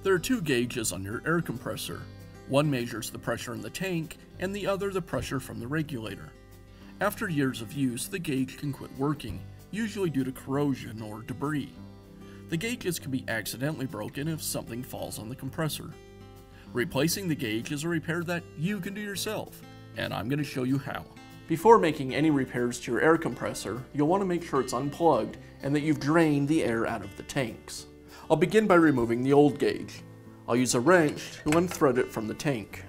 There are two gauges on your air compressor. One measures the pressure in the tank, and the other the pressure from the regulator. After years of use, the gauge can quit working, usually due to corrosion or debris. The gauges can be accidentally broken if something falls on the compressor. Replacing the gauge is a repair that you can do yourself, and I'm going to show you how. Before making any repairs to your air compressor, you'll want to make sure it's unplugged and that you've drained the air out of the tanks. I'll begin by removing the old gauge. I'll use a wrench to unthread it from the tank.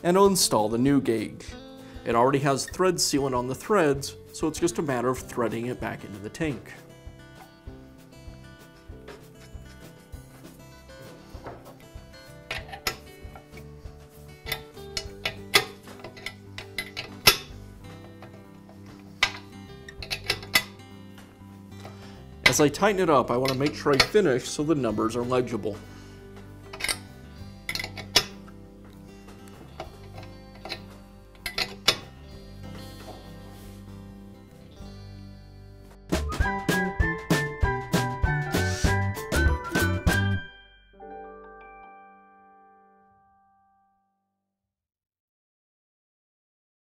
And I'll install the new gauge. It already has thread sealant on the threads, so it's just a matter of threading it back into the tank. As I tighten it up, I want to make sure I finish so the numbers are legible.